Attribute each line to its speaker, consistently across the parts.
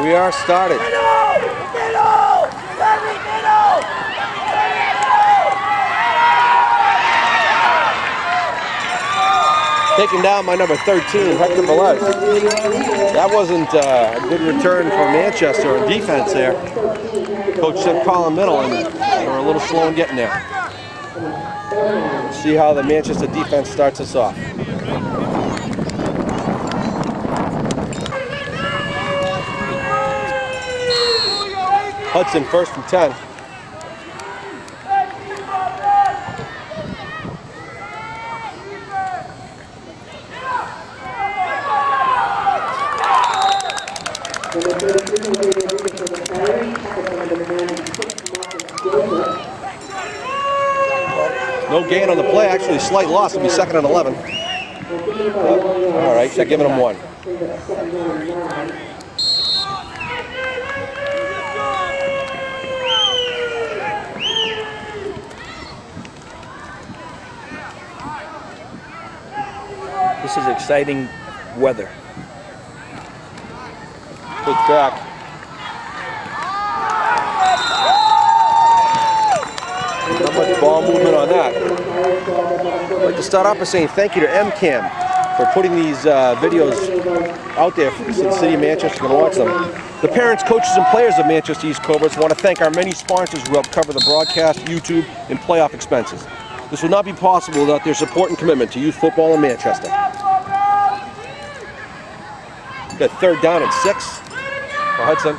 Speaker 1: We are started. Taking down my number 13, Hector Velez. That wasn't a good return for Manchester on defense there. Coach said call in middle, and they were a little slow in getting there. See how the Manchester defense starts us off. Hudson first and 10. No gain on the play, actually slight loss. It'll be 2nd and 11. All right, they're giving him 1.
Speaker 2: This is exciting weather.
Speaker 1: Good track. Not much ball movement on that. I'd like to start off by saying thank you to MCAM for putting these videos out there so the city of Manchester can watch them. The parents, coaches, and players of Manchester East Cobras want to thank our many sponsors who help cover the broadcast, YouTube, and playoff expenses. This would not be possible without their support and commitment to youth football in Manchester. Got 3rd down and 6 for Hudson.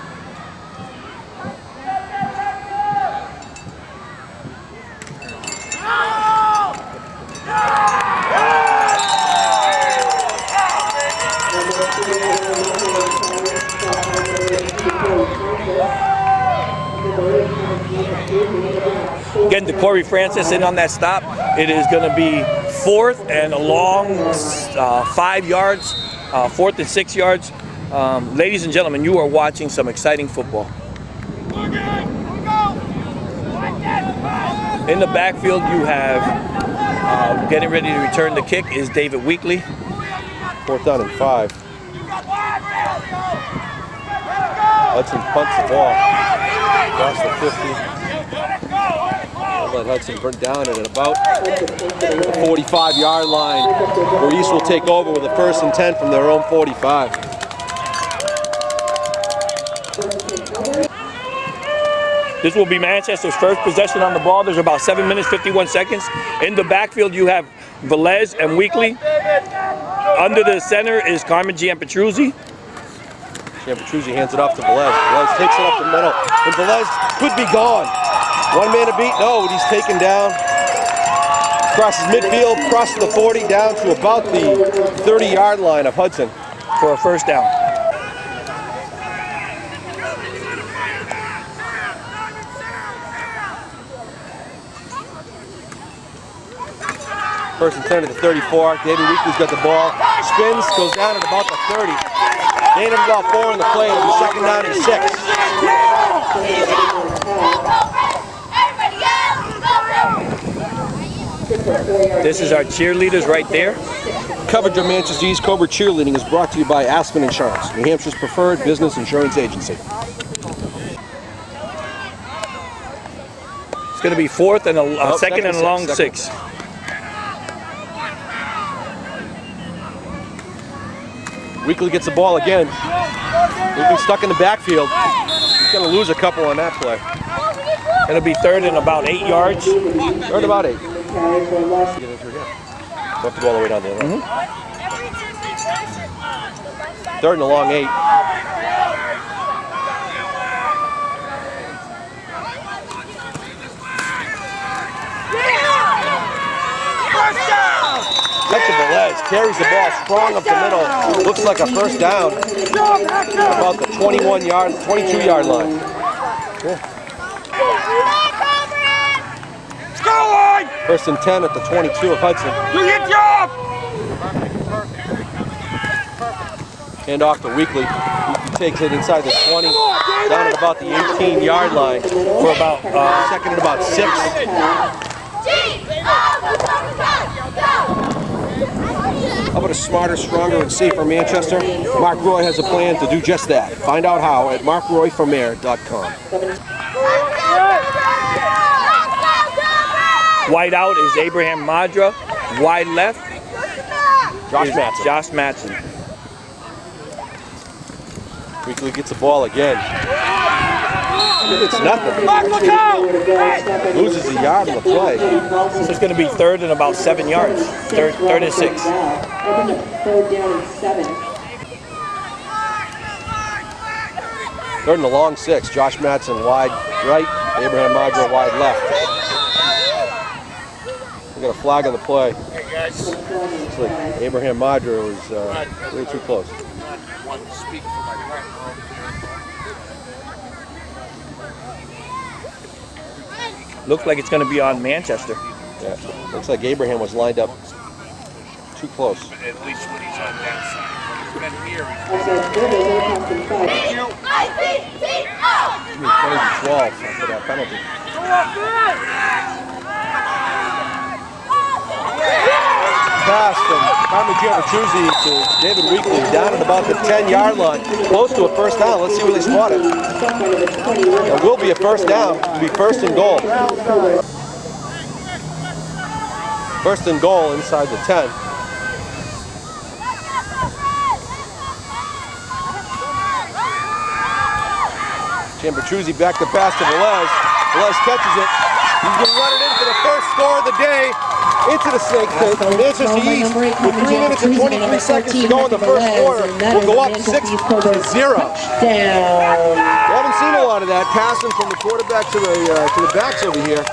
Speaker 2: Getting to Corey Francis in on that stop. It is going to be 4th and a long 5 yards, 4th and 6 yards. Ladies and gentlemen, you are watching some exciting football. In the backfield, you have getting ready to return the kick is David Weekly.
Speaker 1: 4th down and 5. Hudson punts the ball across the 50. I'll let Hudson burn down at about the 45-yard line, where East will take over with a 1st and 10 from their own 45.
Speaker 2: This will be Manchester's first possession on the ball. There's about 7 minutes, 51 seconds. In the backfield, you have Velez and Weekly. Under the center is Carmen Giampetruzzi.
Speaker 1: Giampetruzzi hands it off to Velez. Velez takes it up the middle, and Velez could be gone. 1 man to beat. No, he's taken down. Crosses midfield, crosses the 40, down to about the 30-yard line of Hudson
Speaker 2: for a 1st down.
Speaker 1: First and 10 at the 34. David Weekly's got the ball. Spins, goes down at about the 30. Gain of about 4 in the play. It'll be 2nd down and 6.
Speaker 2: This is our cheerleaders right there.
Speaker 1: Coverage of Manchester East Cobra cheerleading is brought to you by Aspen Insurance, New Hampshire's preferred business insurance agency.
Speaker 2: It's going to be 4th and a 2nd and a long 6.
Speaker 1: Weekly gets the ball again. Weekly's stuck in the backfield. He's going to lose a couple on that play.
Speaker 2: It'll be 3rd and about 8 yards.
Speaker 1: 3rd and about 8. Left the ball all the way down there. Right? 3rd and a long 8. Hector Velez carries the ball strong up the middle. Looks like a 1st down. About the 22-yard line. Yeah. 1st and 10 at the 22 of Hudson.
Speaker 3: Do your job!
Speaker 1: Hand off to Weekly. Weekly takes it inside the 20, down at about the 18-yard line for about 2nd and about 6. about a smarter, stronger, and safer Manchester? Mark Roy has a plan to do just that. Find out how at markroyformayor.com.
Speaker 2: Wide out is Abraham Madra. Wide left
Speaker 1: Josh Matson.
Speaker 2: Josh Matson.
Speaker 1: Weekly gets the ball again. It's nothing. Loses a yard on the play.
Speaker 2: So it's going to be third and about 7 yards. Third and 6.
Speaker 3: Third down and 7.
Speaker 1: Third and a long 6. Josh Matson wide right. Abraham Madra wide left. We got a flag on the play. Looks like Abraham Madra was way too close.
Speaker 2: Looks like it's going to be on Manchester.
Speaker 1: Yeah. Looks like Abraham was lined up too close.
Speaker 4: At least when he's on that side. When he's been here,
Speaker 1: Give me 12 after that penalty. Pass from Cobras to David Weekly down at about the 10-yard line, close to a first down. Let's see where they spot it. It will be a first down. It'll be first and goal. First and goal inside the 10. Chambertruzzi back to pass to Velez. Velez catches it. He's going to run it in for the first score of the day. Into the Snake Pit. Manchester East, with 3 minutes and 23 seconds to go in the first quarter, will go up 6-0. We haven't seen a lot of that passing from the quarterback to the backs over here.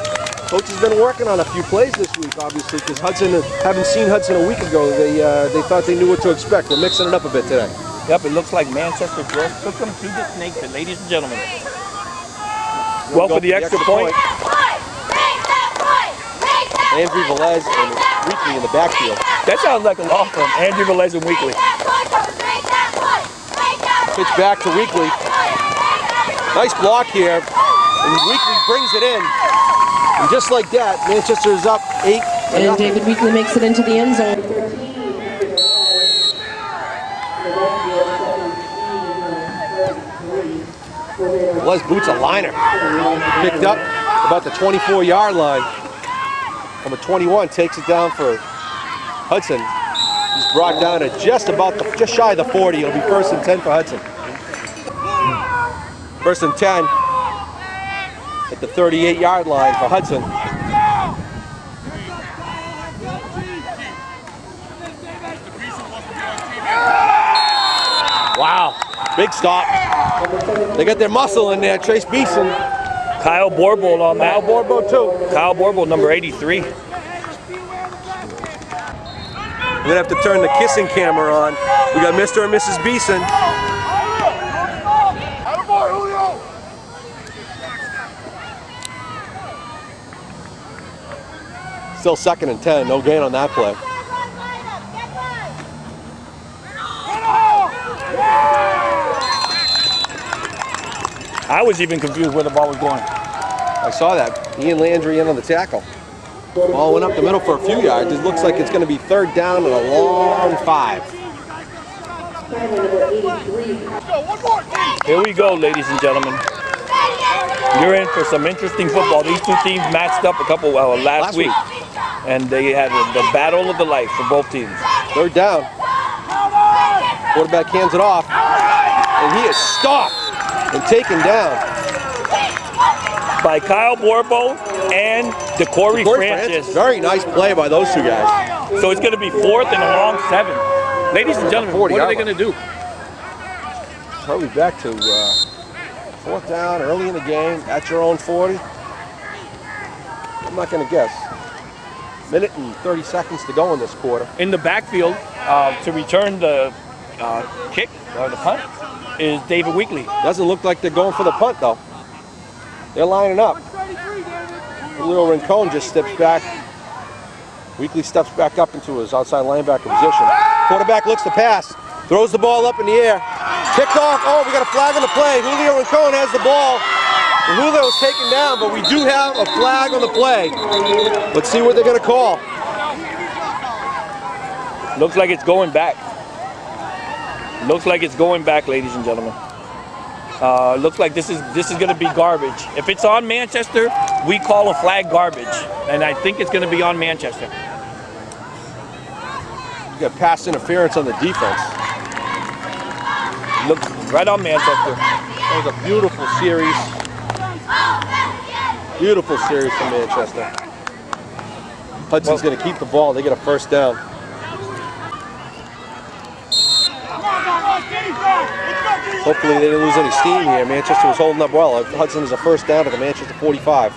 Speaker 1: Coach has been working on a few plays this week, obviously, because haven't seen Hudson a week ago. They thought they knew what to expect. We're mixing it up a bit today.
Speaker 2: Yep, it looks like Manchester just took them to the Snake Pit, ladies and gentlemen. Well, for the extra point.
Speaker 1: Andrew Velez and Weekly in the backfield.
Speaker 2: That sounds like a law firm, Andrew Velez and Weekly.
Speaker 1: Pitch back to Weekly. Nice block here. And Weekly brings it in. And just like that, Manchester is up 8-0.
Speaker 3: And David Weekly makes it into the end zone.
Speaker 1: Les boots a liner. Picked up about the 24-yard line. Number 21 takes it down for Hudson. He's brought down at just shy of the 40. It'll be first and 10 for Hudson. First and 10 at the 38-yard line for Hudson. Wow, big stop. They got their muscle in there. Trace Beeson.
Speaker 2: Kyle Borbold on that.
Speaker 1: Kyle Borbold too.
Speaker 2: Kyle Borbold, number 83.
Speaker 1: We're gonna have to turn the kissing camera on. We got Mr. and Mrs. Beeson. Still second and 10, no gain on that play.
Speaker 2: I was even confused where the ball was going.
Speaker 1: I saw that. Ian Landry in on the tackle. Ball went up the middle for a few yards. It looks like it's going to be third down and a long 5.
Speaker 2: Here we go, ladies and gentlemen. You're in for some interesting football. These two teams matched up a couple last week. And they had the battle of the life for both teams.
Speaker 1: Third down. Quarterback hands it off. And he is stopped and taken down
Speaker 2: by Kyle Borbo and DeCorey Francis.
Speaker 1: Very nice play by those two guys.
Speaker 2: So it's going to be fourth and a long 7. Ladies and gentlemen, what are they going to do?
Speaker 1: Probably back to fourth down early in the game at your own 40. I'm not going to guess. Minute and 30 seconds to go in this quarter.
Speaker 2: In the backfield to return the kick or the punt is David Weekly.
Speaker 1: Doesn't look like they're going for the punt though. They're lining up. Julio Rincon just steps back. Weekly steps back up into his outside linebacker position. Quarterback looks to pass. Throws the ball up in the air. Kicked off. Oh, we got a flag on the play. Julio Rincon has the ball. And Julio's taken down, but we do have a flag on the play. Let's see what they're going to call.
Speaker 2: Looks like it's going back. Looks like it's going back, ladies and gentlemen. Looks like this is going to be garbage. If it's on Manchester, we call a flag garbage, and I think it's going to be on Manchester.
Speaker 1: You got pass interference on the defense.
Speaker 2: Looks right on Manchester.
Speaker 1: That was a beautiful series. Beautiful series from Manchester. Hudson's going to keep the ball. They get a first down. Hopefully they didn't lose any steam here. Manchester was holding up well. Hudson is a first down at the Manchester 45.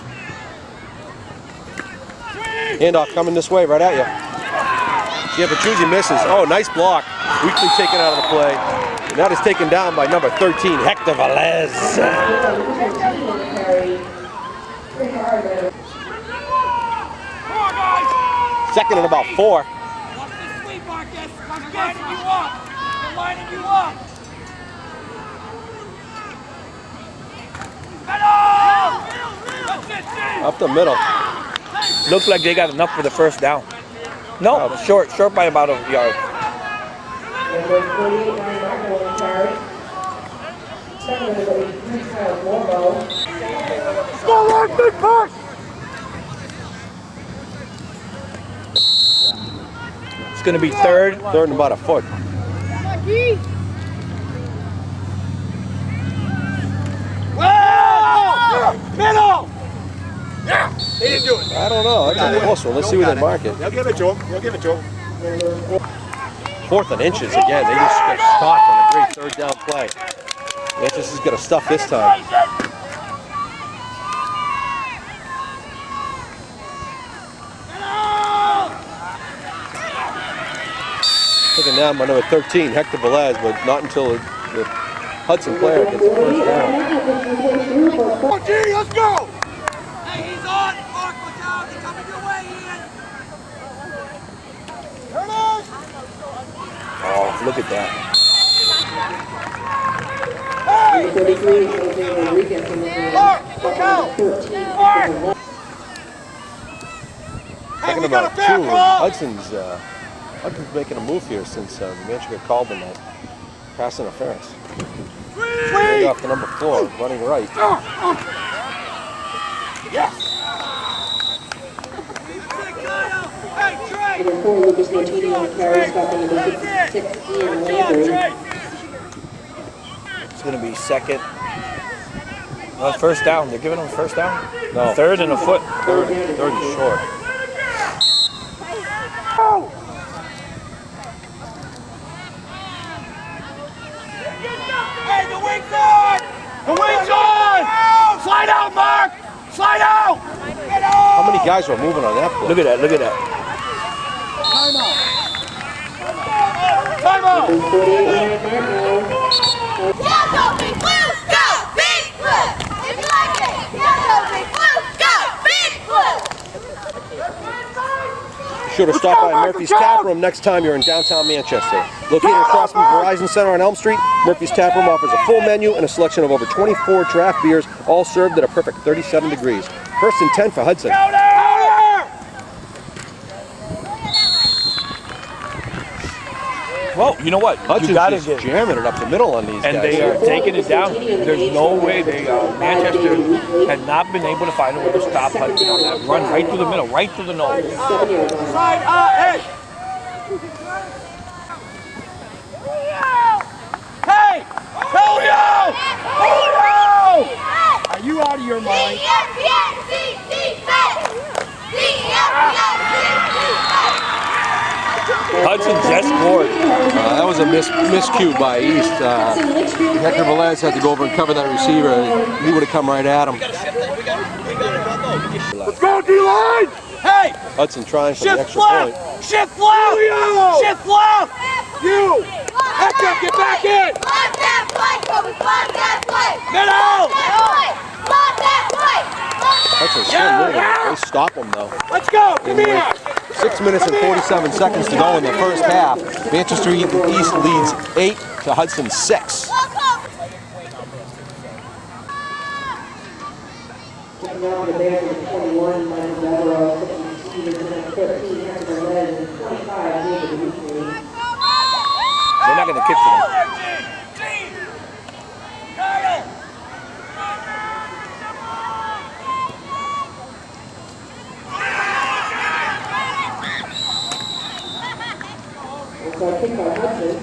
Speaker 1: Handoff coming this way, right at you. Giampachuzzi misses. Oh, nice block. Weakly taken out of the play. And that is taken down by number 13, Hector Velez. Second and about 4.
Speaker 5: Watch this sweep, Marcus. I'm lining you up. They're lining you up.
Speaker 1: Up the middle.
Speaker 2: Looks like they got enough for the first down. No, short by about a yard. It's going to be third
Speaker 1: and about a foot.
Speaker 5: Middle! Yeah! They didn't do it.
Speaker 1: I don't know. That's a close one. Let's see where they mark it.
Speaker 5: They'll give it to him. They'll give it to him.
Speaker 1: 4th and inches again. They just got stopped on a great third down play. Manchester's got to stuff this time. Taken down by number 13, Hector Velez, but not until the Hudson player gets the first down.
Speaker 5: Oh, gee, let's go! Hey, he's on! Mark, watch out! He's coming your way, Ian! Here it is!
Speaker 2: Oh, look at that.
Speaker 3: Number 33, Jose Rodriguez.
Speaker 5: Mark, look out! Mark!
Speaker 1: Second about 2. Hudson's making a move here since Manchester called them that pass interference. Way off to number 4, running right.
Speaker 5: Yes!
Speaker 3: Number 4, Lucas Martini on carry, stopping number 6, Ian Landry.
Speaker 2: It's going to be second. No, first down. They're giving them first down?
Speaker 1: No.
Speaker 2: Third and a foot.
Speaker 1: Third and short.
Speaker 5: Hey, the wing's on! The wing's on! Slide out, Mark! Slide out! Get out!
Speaker 1: How many guys were moving on that play?
Speaker 2: Look at that. Look at that.
Speaker 5: Time out!
Speaker 3: Number 48, Ryan Martin.
Speaker 6: Go Big Blue! Go Big Blue! If you like it, go Big Blue! Go Big Blue!
Speaker 1: Be sure to stop by Murphy's Tap Room next time you're in downtown Manchester. Located across from Verizon Center on Elm Street, Murphy's Tap Room offers a full menu and a selection of over 24 draft beers, all served at a perfect 37 degrees. First and 10 for Hudson.
Speaker 2: Well, you know what?
Speaker 1: Hudson's
Speaker 2: You got to
Speaker 1: just
Speaker 2: get.
Speaker 1: jamming it up the middle on these
Speaker 2: And
Speaker 1: guys.
Speaker 2: they are taking it down. There's no way Manchester had not been able to find a way to stop Hudson on that run right through the middle, right through the nose.
Speaker 3: 7 yards.
Speaker 5: Slide out! Hey! Hey! Julio! Julio! Are you out of your mind?
Speaker 2: Hudson just scored.
Speaker 1: That was a miscue by East. Hector Velez had to go over and cover that receiver. He would have come right at him.
Speaker 5: Let's go, D-line! Hey!
Speaker 1: Hudson trying for the
Speaker 5: Shift
Speaker 1: extra point.
Speaker 5: left! Shift left! Shift left! You! Hector, get back in!
Speaker 6: Block that play, Kobe! Block that play!
Speaker 5: Middle!
Speaker 6: Block that play!
Speaker 1: Hudson's still moving. They stop him though.
Speaker 5: Let's go! Come
Speaker 1: And
Speaker 5: here!
Speaker 1: with 6 minutes and 47 seconds to go in the first half, Manchester East leads 8 to Hudson 6.
Speaker 3: Taking out the band with 21, Michael Devereaux, 15, Stevens, and 13, Hector Velez, and 25, David Weekly.
Speaker 2: to kick for them.
Speaker 3: So I think our Hudson.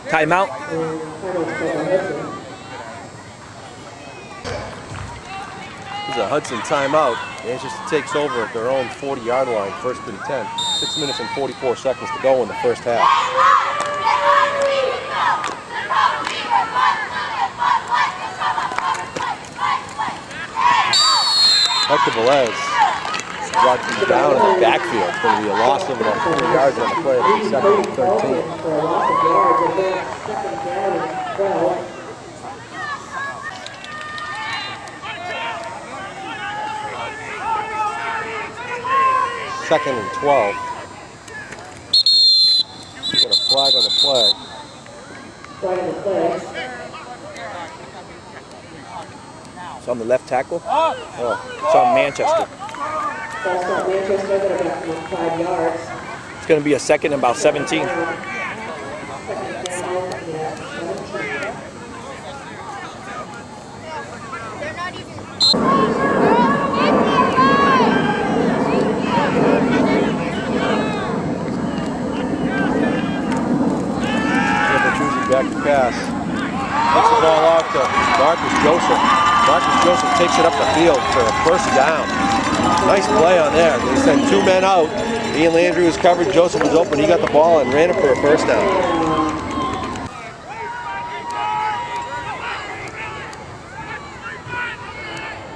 Speaker 2: Timeout.
Speaker 1: This is a Hudson timeout. Manchester takes over at their own 40-yard line, 1st and 10. 6 minutes and 44 seconds to go in the first half. Hector Velez brought him down in the backfield. It's going to be a loss of about 40 yards on the play. It'll be 2nd and 13.
Speaker 3: For a loss of yards, and then 2nd down and 12.
Speaker 1: Second and 12. We got a flag on the play.
Speaker 3: Flag on the play.
Speaker 2: It's on the left tackle.
Speaker 1: Oh,
Speaker 2: It's on Manchester.
Speaker 3: False start Manchester, they're going to come up 5 yards.
Speaker 2: It's going to be a 2nd and about 17.
Speaker 3: Second down, yeah,
Speaker 1: 17. Back to pass. Takes the ball out to Marcus Joseph. Marcus Joseph takes it up the field for a 1st down. Nice play on there. They sent 2 men out. Ian Landry was covered. Joseph was open. He got the ball and ran it for a 1st down.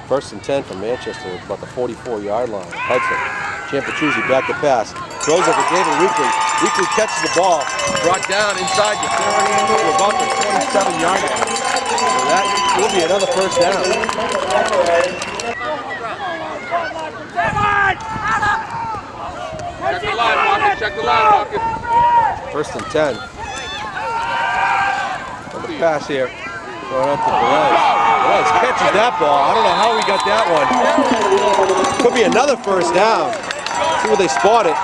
Speaker 1: First and 10 from Manchester, about the 44-yard line. Hudson. Ciampachuzzi back to pass. Throws it to David Weekly. Weekly catches the ball. Brought down inside the 30 to about the 27-yard line. So that will be another 1st down.
Speaker 4: Check the line, Marcus. Check the line, Marcus.
Speaker 1: 1st and 10. On the pass here. Going up to Velez. Velez catches that ball. I don't know how he got that one. Could be another 1st down. See where they spot it.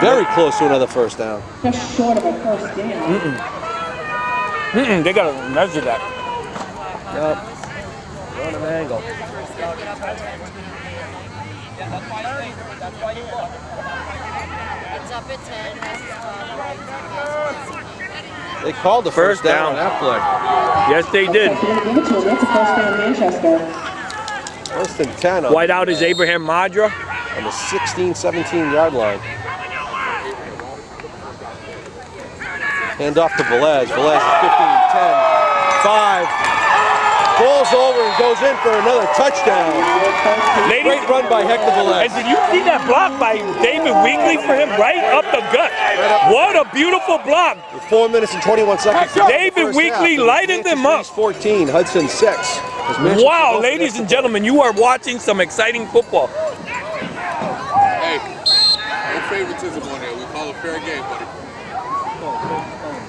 Speaker 1: Very close to another 1st down.
Speaker 3: Just short of a 1st down.
Speaker 2: They got to measure that.
Speaker 1: Yep. On an angle.
Speaker 6: It's up at 10.
Speaker 1: They called the 1st down on that play.
Speaker 2: Yes, they did.
Speaker 3: That's a 1st down Manchester.
Speaker 1: 1st and 10 on,
Speaker 2: White out is Abraham Madra.
Speaker 1: on the 16, 17-yard line. Hand off to Velez. Velez is 15, 10, 5. Falls over and goes in for another touchdown. Great run by Hector Velez.
Speaker 2: And did you see that block by David Weekly for him right up the gut? What a beautiful block.
Speaker 1: With 4 minutes and 21 seconds to go in the
Speaker 2: David
Speaker 1: first
Speaker 2: Weekly
Speaker 1: half,
Speaker 2: lighted them up.
Speaker 1: 14, Hudson 6.
Speaker 2: Wow, ladies and gentlemen, you are watching some exciting football.
Speaker 4: Hey, no favoritism on there. We call it fair game, buddy.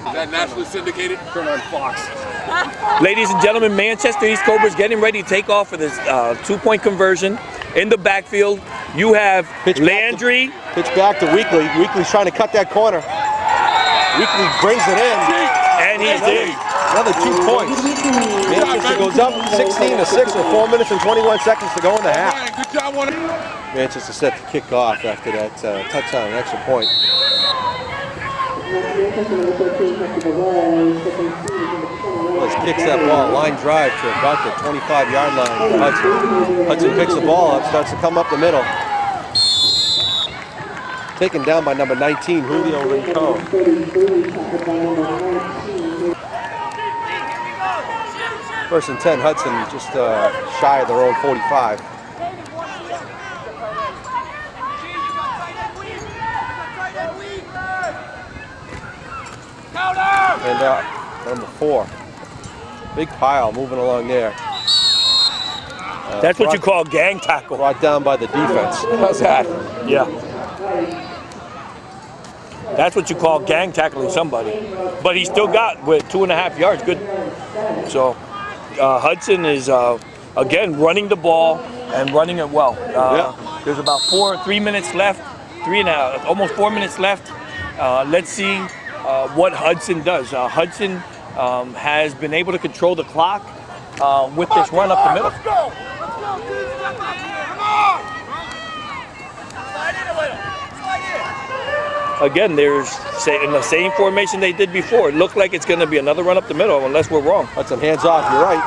Speaker 4: Is that nationally syndicated?
Speaker 1: Turn on Fox.
Speaker 2: Ladies and gentlemen, Manchester East Cobras getting ready to take off for this 2-point conversion. In the backfield, you have Landry.
Speaker 1: Pitch back to Weekly. Weekly's trying to cut that corner. Weekly brings it in.
Speaker 2: And he's in.
Speaker 1: Another 2 points. Manchester goes up 16 to 6 with 4 minutes and 21 seconds to go in the half.
Speaker 4: Good job on it.
Speaker 1: Manchester set to kick off after that touchdown, an extra point. Velez kicks that ball, line drive to about the 25-yard line for Hudson. Hudson picks the ball up, starts to come up the middle. Taken down by number 19, Julio Rincon. First and 10, Hudson just shy of their own 45. And number 4. Big pile moving along there.
Speaker 2: That's what you call gang tackle.
Speaker 1: Brought down by the defense. How's that?
Speaker 2: Yeah. That's what you call gang tackling somebody. But he still got with 2.5 yards. Good. So Hudson is again running the ball and running it well. There's about 3 minutes left, 3.5, almost 4 minutes left. Let's see what Hudson does. Hudson has been able to control the clock with this run up the middle.
Speaker 5: Let's go!
Speaker 2: Again, there's in the same formation they did before. It looked like it's going to be another run up the middle, unless we're wrong.
Speaker 1: Hudson hands off. You're right.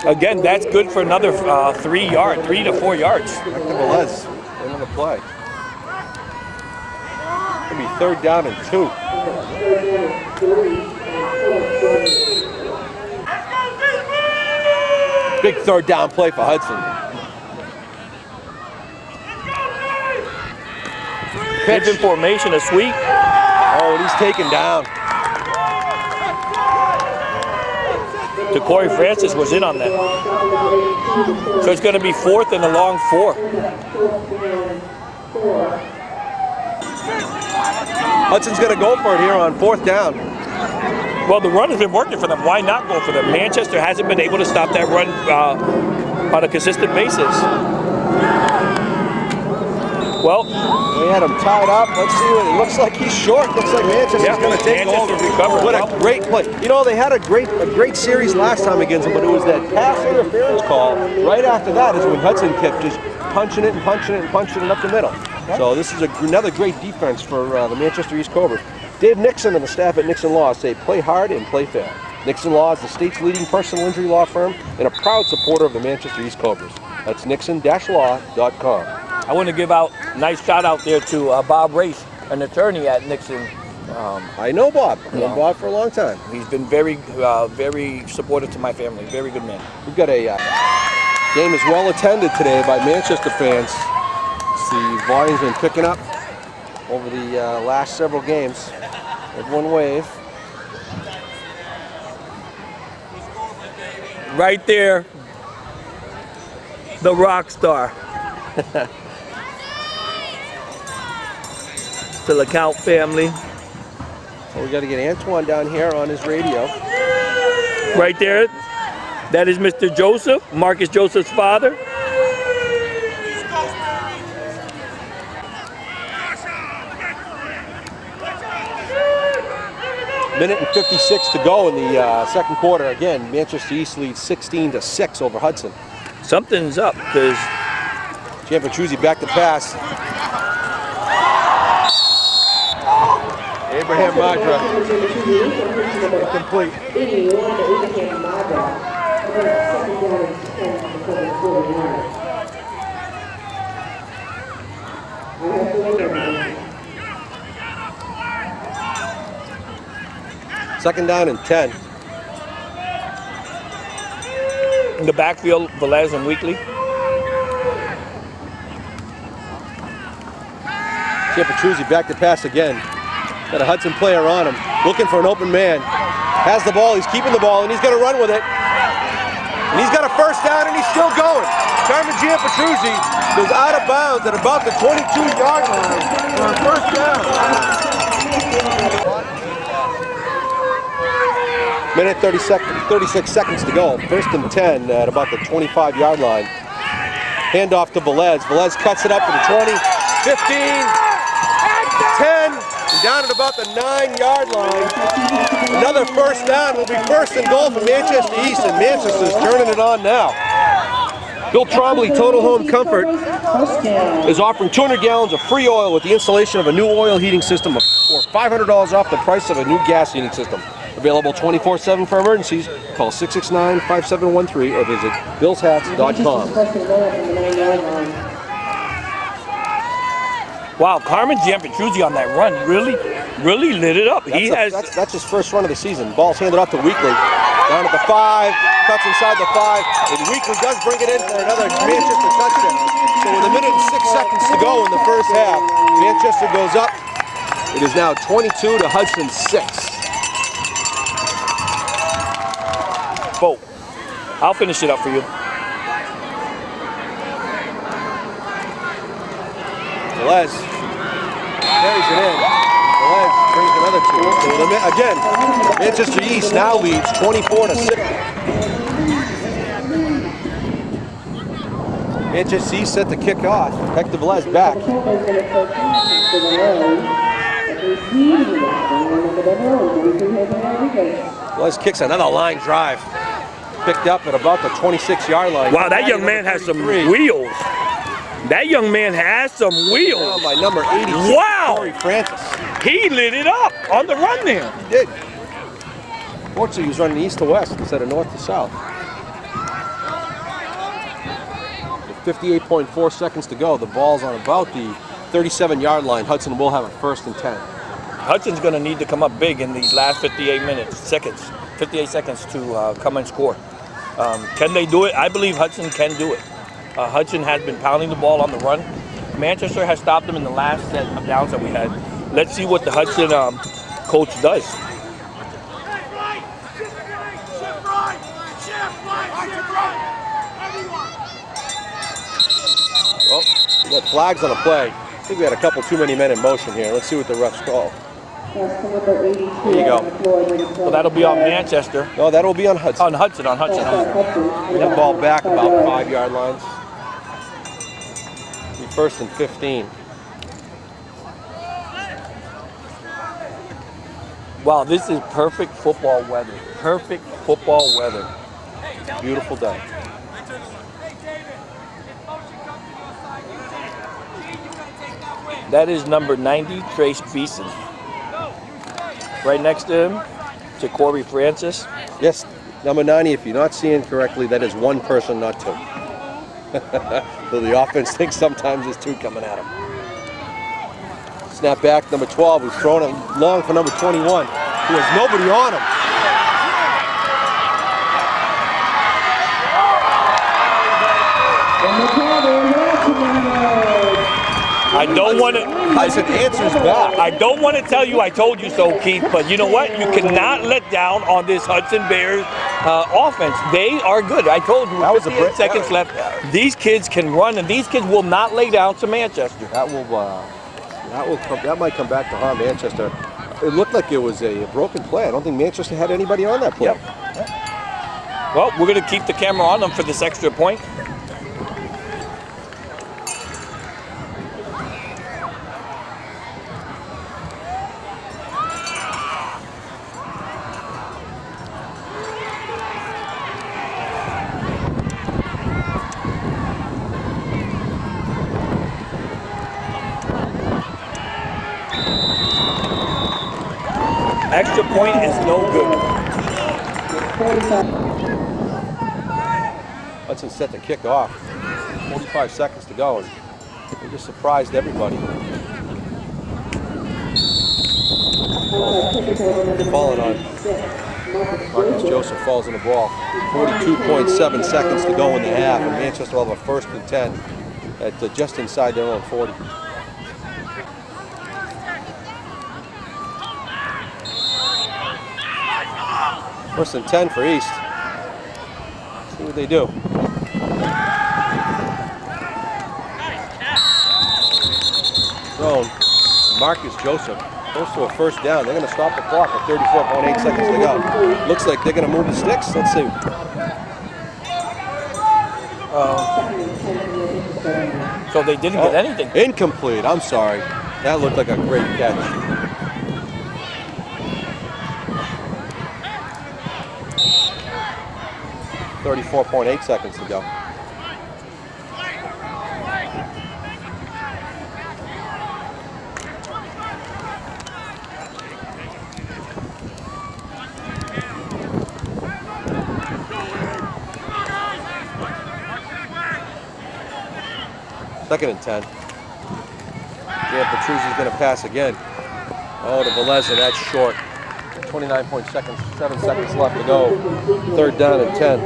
Speaker 2: Again, that's good for another 3 to 4 yards.
Speaker 1: Back to Velez. End of the play. It'll be 3rd down and 2. Big 3rd down play for Hudson.
Speaker 2: Pitch in formation, a sweep.
Speaker 1: Oh, and he's taken down.
Speaker 2: Corey Francis was in on that. So it's going to be 4th and a long 4.
Speaker 1: Hudson's going to go for it here on 4th down.
Speaker 2: Well, the run has been working for them. Why not go for them? Manchester hasn't been able to stop that run on a consistent basis. Well,
Speaker 1: we had him tied up. Let's see what it looks like. He's short. Looks like Manchester's going to take over. What a great play. You know, they had a great series last time against him, but it was that pass interference call. Right after that is when Hudson kept just punching it and punching it and punching it up the middle. So this is another great defense for the Manchester East Cobras. Dave Nixon and the staff at Nixon Law say play hard and play fair. Nixon Law is the state's leading personal injury law firm and a proud supporter of the Manchester East Cobras. That's nixon-law.com.
Speaker 2: I want to give out a nice shout out there to Bob Race, an attorney at Nixon.
Speaker 1: I know Bob. I've known Bob for a long time.
Speaker 2: He's been very supportive to my family. Very good man.
Speaker 1: We've got a game is well attended today by Manchester fans. The volume's been picking up over the last several games. Everyone wave.
Speaker 2: Right there, the rock star. The LeCount family.
Speaker 1: So we got to get Antoine down here on his radio.
Speaker 2: Right there, that is Mr. Joseph, Marcus Joseph's father.
Speaker 1: Minute and 56 to go in the second quarter. Again, Manchester East leads 16-6 over Hudson.
Speaker 2: Something's up because
Speaker 1: Gianfrantruzzi back to pass. Abraham Madra. Incomplete. Second down and 10.
Speaker 2: in the backfield, Velez and Weekly.
Speaker 1: Gianfrantruzzi back to pass again. Got a Hudson player on him, looking for an open man. Has the ball, he's keeping the ball, and he's going to run with it. And he's got a first down, and he's still going. Carmen Gianfrantruzzi goes out of bounds at about the 22-yard line for a first down. Minute 36 seconds to go. First and 10 at about the 25-yard line. Handoff to Velez. Velez cuts it up to the 20, 15, 10, and down at about the 9-yard line. Another first down will be first and goal for Manchester East, and Manchester's turning it on now. Bill Trombley Total Home Comfort is offering 200 gallons of free oil with the installation of a new oil heating system or $500 off the price of a new gas heating system. Available 24/7 for emergencies. Call 669-5713 or visit billshats.com.
Speaker 2: Wow, Carmen Gianfrantruzzi on that run really lit it up.
Speaker 1: That's his first run of the season. Ball's handed off to Weekly. Down at the 5, cuts inside the 5, and Weekly does bring it in for another Manchester touchdown. So with a minute and 6 seconds to go in the first half, Manchester goes up. It is now 22 to Hudson 6.
Speaker 2: Bo, I'll finish it up for you.
Speaker 1: Velez carries it in. Velez brings another two. Again, Manchester East now leads 24-6. Manchester East set to kick off. Hector Velez back. Velez kicks another line drive. Picked up at about the 26-yard line.
Speaker 2: Wow, that young man has some wheels. That young man has some wheels.
Speaker 1: Down by number 86,
Speaker 2: wow!
Speaker 1: Corey Francis.
Speaker 2: He lit it up on the run there.
Speaker 1: He did. Fortunately, he was running east to west instead of north to south. With 58.4 seconds to go. The ball's on about the 37-yard line. Hudson will have a 1st and 10.
Speaker 2: Hudson's going to need to come up big in these last 58 seconds to come and score. Can they do it? I believe Hudson can do it. Hudson has been pounding the ball on the run. Manchester has stopped them in the last set of downs that we had. Let's see what the Hudson coach does.
Speaker 1: Well, we got flags on a play. I think we had a couple too many men in motion here. Let's see what the refs call. There you go.
Speaker 2: So that'll be on Manchester.
Speaker 1: No, that'll be on Hudson.
Speaker 2: On Hudson.
Speaker 1: That ball back about 5-yard lines. Be 1st and 15.
Speaker 2: Wow, this is perfect football weather. Perfect football weather.
Speaker 1: Beautiful day.
Speaker 2: That is number 90, Trace Beeson. Right next to him, to Corey Francis.
Speaker 1: Yes, number 90, if you're not seeing correctly, that is one person, not two. So the offense thinks sometimes there's two coming at him. Snap back, number 12, who's throwing it long for number 21, who has nobody on him.
Speaker 2: I don't want to.
Speaker 1: I said answers back.
Speaker 2: I don't want to tell you I told you so, Keith, but you know what? You cannot let down on this Hudson Bears offense. They are good. I told you.
Speaker 1: That was
Speaker 2: 58 seconds left. These kids can run, and these kids will not lay down to Manchester.
Speaker 1: That might come back to harm Manchester. It looked like it was a broken play. I don't think Manchester had anybody on that play.
Speaker 2: Yep. Well, we're going to keep the camera on them for this extra point. Extra point is no good.
Speaker 1: Hudson set to kick off. 45 seconds to go, and they just surprised everybody. Falling on Marcus Joseph falls in the ball. 42.7 seconds to go in the half, and Manchester will have a 1st and 10 at just inside their own 40. First and 10 for East. See what they do. Thrown. Marcus Joseph goes to a 1st down. They're going to stop the clock at 34.8 seconds to go. Looks like they're going to move the sticks. Let's see.
Speaker 2: So they didn't get anything.
Speaker 1: Incomplete. I'm sorry. That looked like a great catch. .8 seconds to go. Second and 10. Yeah, Petruzzi's going to pass again. Oh, to Velez, that's short. 29.7 seconds left to go. 3rd down and 10.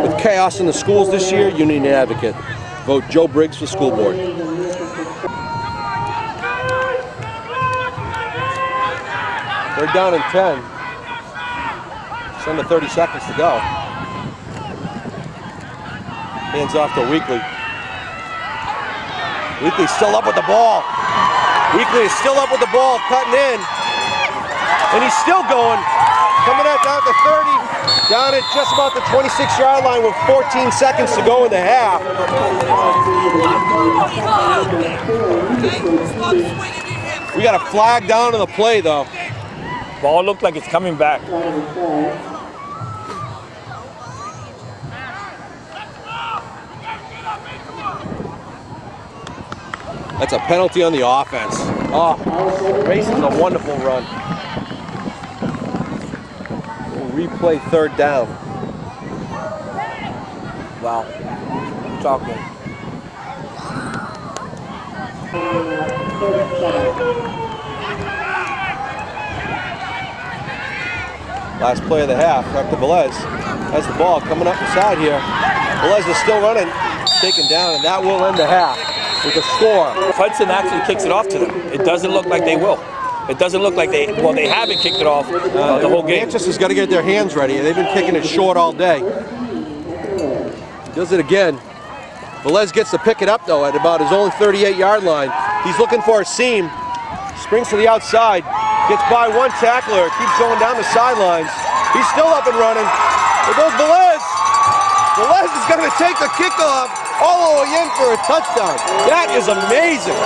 Speaker 1: With chaos in the schools this year, you need an advocate. Vote Joe Briggs for school board. 3rd down and 10. Just under 30 seconds to go. Hands off to Weekly. Weekly's still up with the ball. Weekly is still up with the ball, cutting in. And he's still going. Coming out down to 30. Down at just about the 26-yard line with 14 seconds to go in the half. We got a flag down on the play, though.
Speaker 2: Ball looked like it's coming back.
Speaker 1: That's a penalty on the offense. Oh, Grayson's a wonderful run. We'll replay third down.
Speaker 2: Wow. Talking.
Speaker 1: Last play of the half, Dr. Velez has the ball coming up the side here. Velez is still running, taken down, and that will end the half with a score.
Speaker 2: Hudson actually kicks it off to them. It doesn't look like they will. It doesn't look like they haven't kicked it off the whole game.
Speaker 1: Manchester's got to get their hands ready. They've been kicking it short all day. Does it again. Velez gets to pick it up, though, at about his own 38-yard line. He's looking for a seam. Springs to the outside. Gets by one tackler. Keeps going down the sidelines. He's still up and running. There goes Velez. Velez is going to take the kickoff all the way in for a touchdown. That is amazing.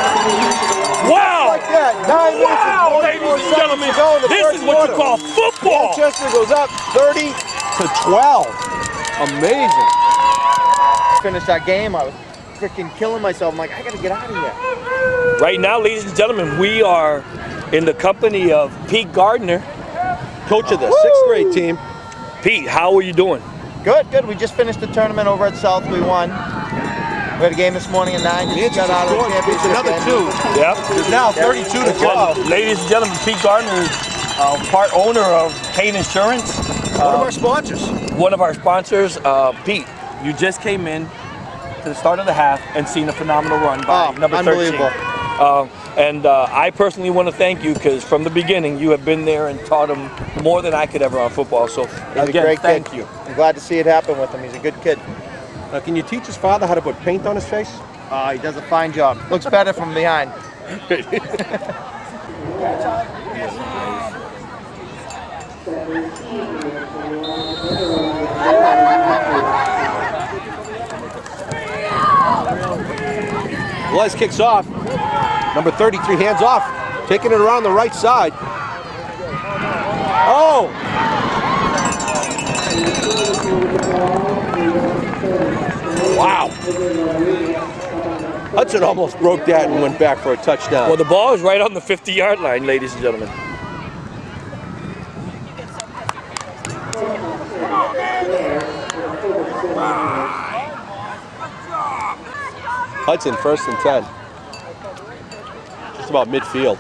Speaker 2: Wow!
Speaker 1: Like that. 9 minutes
Speaker 2: Wow,
Speaker 1: and
Speaker 2: ladies
Speaker 1: 44
Speaker 2: and
Speaker 1: seconds
Speaker 2: gentlemen,
Speaker 1: to go in the
Speaker 2: this
Speaker 1: first
Speaker 2: is what you
Speaker 1: quarter.
Speaker 2: call football.
Speaker 1: Manchester goes up 30-12. Amazing.
Speaker 7: Finished that game, I was freaking killing myself. I'm like, I gotta get out of here.
Speaker 2: Right now, ladies and gentlemen, we are in the company of Pete Gardner.
Speaker 1: Coach of the 6th grade team.
Speaker 2: Pete, how are you doing?
Speaker 7: Good, good. We just finished the tournament over at South. We won. We had a game this morning at 9. Just got out of the
Speaker 1: It's
Speaker 7: championship
Speaker 1: another
Speaker 7: game.
Speaker 1: 2.
Speaker 2: Yeah.
Speaker 1: It's now 32-12.
Speaker 2: Ladies and gentlemen, Pete Gardner is part owner of Kane Insurance.
Speaker 1: One of our sponsors.
Speaker 2: One of our sponsors. Pete, you just came in to the start of the half and seen a phenomenal run by number 13.
Speaker 7: Unbelievable.
Speaker 2: I personally want to thank you because from the beginning you have been there and taught him more than I could ever on football. So
Speaker 7: He's a
Speaker 2: again,
Speaker 7: great
Speaker 2: thank
Speaker 7: kid.
Speaker 2: you.
Speaker 7: I'm glad to see it happen with him. He's a good kid.
Speaker 1: Can you teach his father how to put paint on his face?
Speaker 7: He does a fine job. Looks better from behind.
Speaker 1: Velez kicks off. Number 33 hands off. Taking it around the right side. Oh! Wow. Hudson almost broke that and went back for a touchdown.
Speaker 2: Well, the ball is right on the 50-yard line, ladies and gentlemen.
Speaker 1: Hudson 1st and 10. Just about midfield.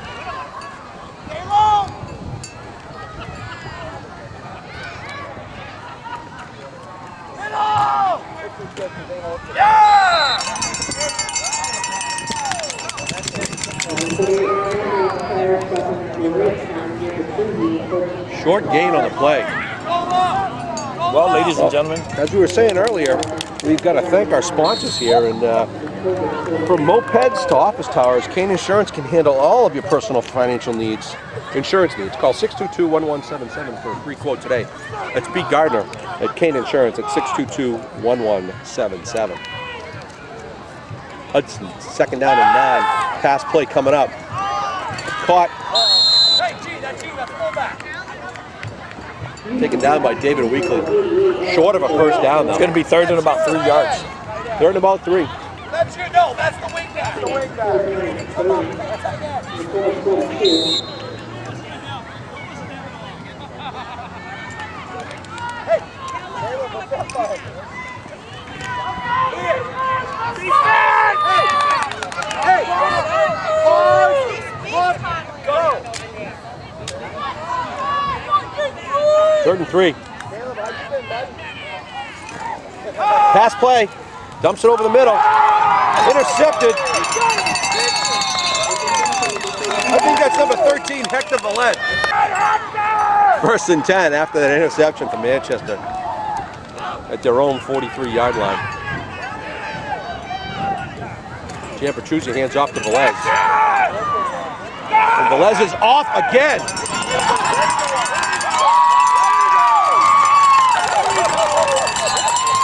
Speaker 1: Short gain on the play.
Speaker 2: Well, ladies and gentlemen,
Speaker 1: As we were saying earlier, we've got to thank our sponsors here. And from mopeds to office towers, Kane Insurance can handle all of your personal financial needs, insurance needs. Call 622-1177 for a free quote today. That's Pete Gardner at Kane Insurance at 622-1177. Hudson, 2nd down and 9. Pass play coming up. Caught. Taken down by David Weekly. Short of a first down, though.
Speaker 2: it's going to be 3rd and about 3 yards.
Speaker 1: 3rd and about 3.
Speaker 5: That's you. No, that's the wing back. The wing back. Come on.
Speaker 1: Third and 3. Pass play. Dumps it over the middle. Intercepted. I think that's number 13, Hector Velez. 1st and 10 after that interception from Manchester at their own 43-yard line. Petrucci hands off to Velez. And Velez is off again.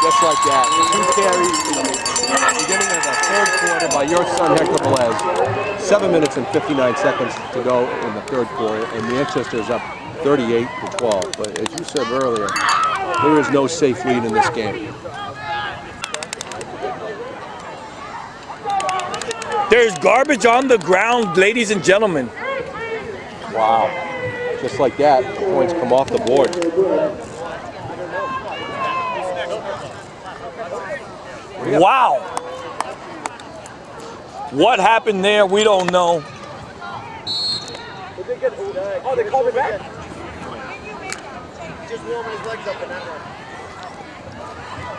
Speaker 1: Just like that. 2 carries in the beginning of the third quarter by your son Hector Velez. 7 minutes and 59 seconds to go in the third quarter, and Manchester is up 38-12. But as you said earlier, there is no safe lead in this game.
Speaker 2: There's garbage on the ground, ladies and gentlemen.
Speaker 1: Wow. Just like that, the points come off the board.
Speaker 2: Wow. What happened there, we don't know.
Speaker 5: Oh, they called me back?
Speaker 7: Just warming his legs up in that one.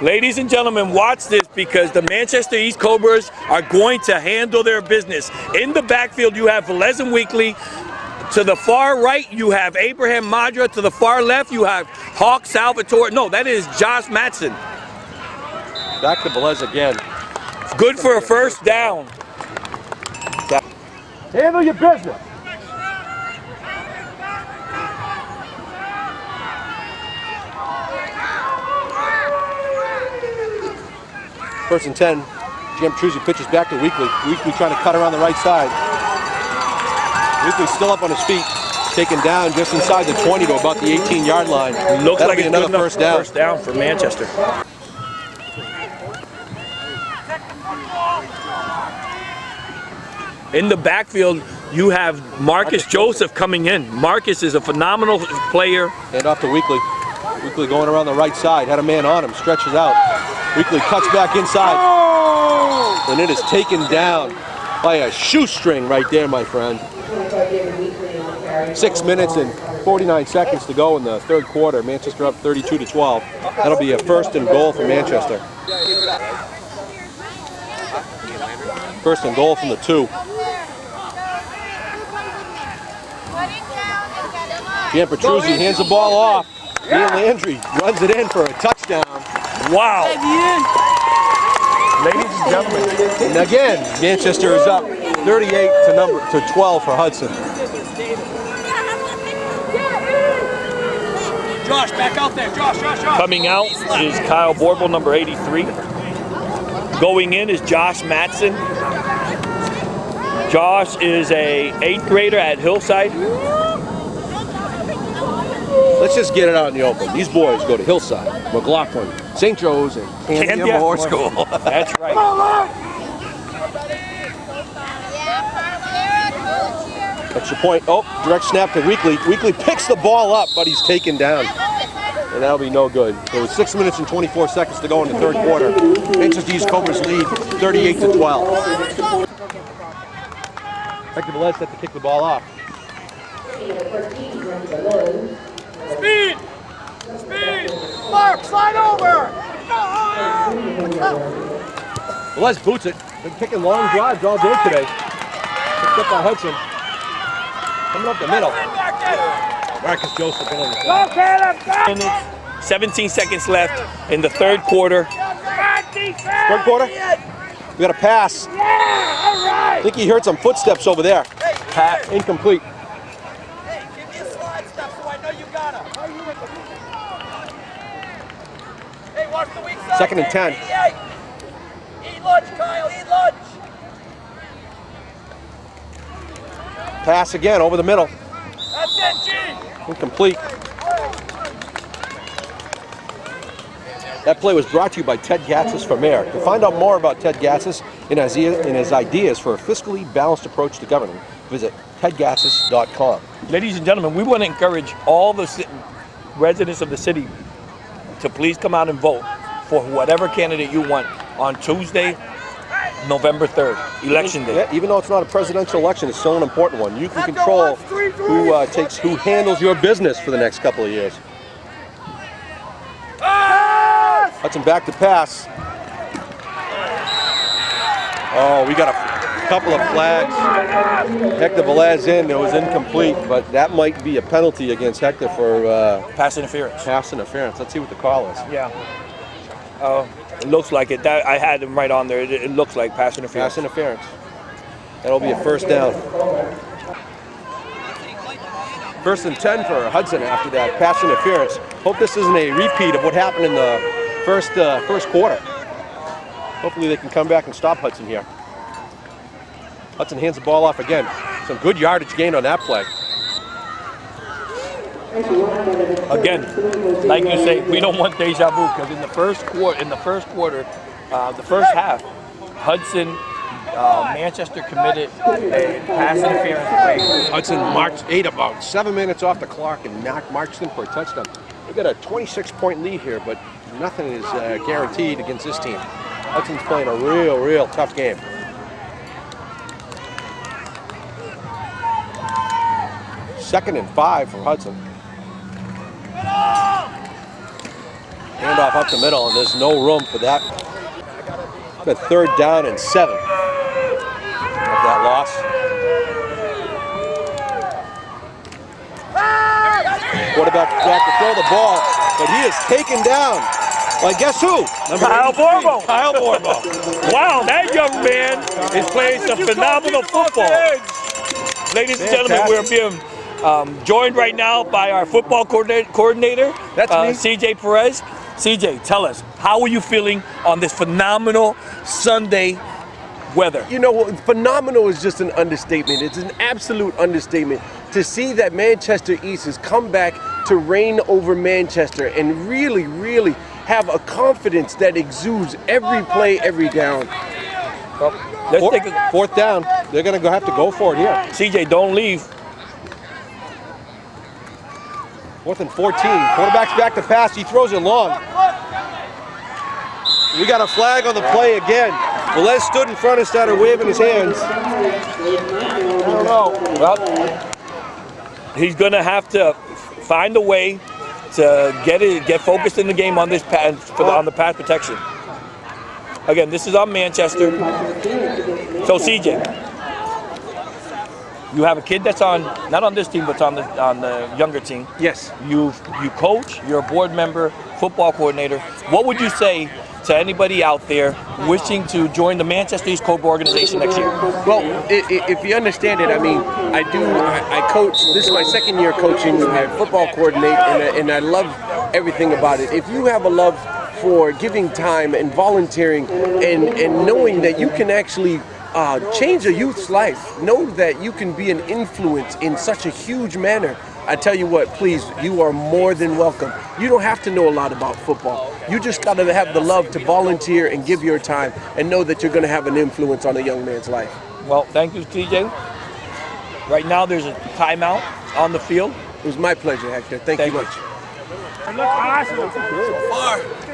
Speaker 2: Ladies and gentlemen, watch this because the Manchester East Cobras are going to handle their business. In the backfield, you have Velez and Weekly. To the far right, you have Abraham Madra. To the far left, you have Hawk Salvatore. No, that is Josh Matson.
Speaker 1: Back to Velez again.
Speaker 2: Good for a first down.
Speaker 1: Handle your business. First and 10. Petrucci pitches back to Weekly. Weekly trying to cut around the right side. Weekly's still up on his feet. Taken down just inside the 20 to about the 18-yard line.
Speaker 2: Looks
Speaker 1: That'll
Speaker 2: like
Speaker 1: be
Speaker 2: it's
Speaker 1: another
Speaker 2: good enough
Speaker 1: first down.
Speaker 2: First down for Manchester. In the backfield, you have Marcus Joseph coming in. Marcus is a phenomenal player.
Speaker 1: Hand off to Weekly. Weekly going around the right side. Had a man on him. Stretches out. Weekly cuts back inside. And it is taken down by a shoestring right there, my friend. 6 minutes and 49 seconds to go in the third quarter. Manchester up 32-12. That'll be a first and goal for Manchester. First and goal from the 2. Petrucci hands the ball off. Ian Landry runs it in for a touchdown.
Speaker 2: Wow. Ladies and gentlemen.
Speaker 1: And again, Manchester is up 38-12 for Hudson.
Speaker 5: Josh, back out there. Josh.
Speaker 2: Coming out is Kyle Borble, number 83. Going in is Josh Matson. Josh is a 8th grader at Hillside.
Speaker 1: Let's just get it out in the open. These boys go to Hillside, McLaughlin, St. Joe's, and Candia Moore School.
Speaker 2: That's right.
Speaker 1: That's your point. Oh, direct snap to Weekly. Weekly picks the ball up, but he's taken down. And that'll be no good. There was 6 minutes and 24 seconds to go in the third quarter. Manchester East Cobras lead 38-12. Hector Velez set to kick the ball off.
Speaker 5: Speed! Mark, slide over!
Speaker 1: Velez boots it. Been kicking long drives all day today. Picked up by Hudson. Coming up the middle. Marcus Joseph in on the side.
Speaker 2: 17 seconds left in the third quarter.
Speaker 1: Third quarter? We got a pass. I think he heard some footsteps over there. Pat, incomplete. Second and 10.
Speaker 5: Eat lunch, Kyle, eat lunch!
Speaker 1: Pass again over the middle.
Speaker 5: That's it, G!
Speaker 1: Incomplete. That play was brought to you by Ted Gatsis for Mayor. To find out more about Ted Gatsis and his ideas for a fiscally balanced approach to governing, visit tedgatsis.com.
Speaker 2: Ladies and gentlemen, we want to encourage all the residents of the city to please come out and vote for whatever candidate you want on Tuesday, November 3rd, Election Day.
Speaker 1: Yeah, even though it's not a presidential election, it's still an important one. You can control who handles your business for the next couple of years. Hudson back to pass. Oh, we got a couple of flags. Hector Velez in. It was incomplete, but that might be a penalty against Hector for
Speaker 2: Pass interference.
Speaker 1: pass interference. Let's see what the call is.
Speaker 2: Yeah. It looks like it. That, I had him right on there. It looks like pass interference.
Speaker 1: Pass interference. That'll be a first down. First and 10 for Hudson after that pass interference. Hope this isn't a repeat of what happened in the first quarter. Hopefully they can come back and stop Hudson here. Hudson hands the ball off again. Some good yardage gain on that play.
Speaker 2: Again, like you say, we don't want deja vu because in the first quarter, the first half, Hudson, Manchester committed a pass interference play.
Speaker 1: Hudson ate about 7 minutes off the clock and marched in for a touchdown. We've got a 26-point lead here, but nothing is guaranteed against this team. Hudson's playing a real tough game. Second and 5 for Hudson. Handoff up the middle, and there's no room for that. But third down and 7 of that loss. Quarterback back to throw the ball, but he is taken down. Well, guess who?
Speaker 2: Kyle Borbo.
Speaker 1: Kyle Borbo.
Speaker 2: Wow, that young man is playing some phenomenal football. Ladies and gentlemen, we're being joined right now by our football coordinator,
Speaker 1: That's me.
Speaker 2: CJ Perez. CJ, tell us, how are you feeling on this phenomenal Sunday weather?
Speaker 1: You know, phenomenal is just an understatement. It's an absolute understatement to see that Manchester East has come back to reign over Manchester and really have a confidence that exudes every play, every down.
Speaker 2: Well, let's take a
Speaker 1: Fourth down. They're going to have to go for it here.
Speaker 2: CJ, don't leave.
Speaker 1: 4th and 14. Quarterback's back to pass. He throws it long. We got a flag on the play again. Velez stood in front and started waving his hands. I don't know.
Speaker 2: Well, he's going to have to find a way to get focused in the game on this on the pass protection. Again, this is on Manchester. So CJ, you have a kid that's not on this team, but on the younger team.
Speaker 1: Yes.
Speaker 2: You coach. You're a board member, football coordinator. What would you say to anybody out there wishing to join the Manchester East Cobra organization next year?
Speaker 1: Well, if you understand it, I mean, I coach. This is my second year coaching. I football coordinate, and I love everything about it. If you have a love for giving time and volunteering and knowing that you can actually change a youth's life, know that you can be an influence in such a huge manner, I tell you what, please, you are more than welcome. You don't have to know a lot about football. You just got to have the love to volunteer and give your time and know that you're going to have an influence on a young man's life.
Speaker 2: Well, thank you, TJ. Right now, there's a timeout on the field.
Speaker 1: It was my pleasure, Hector. Thank you much.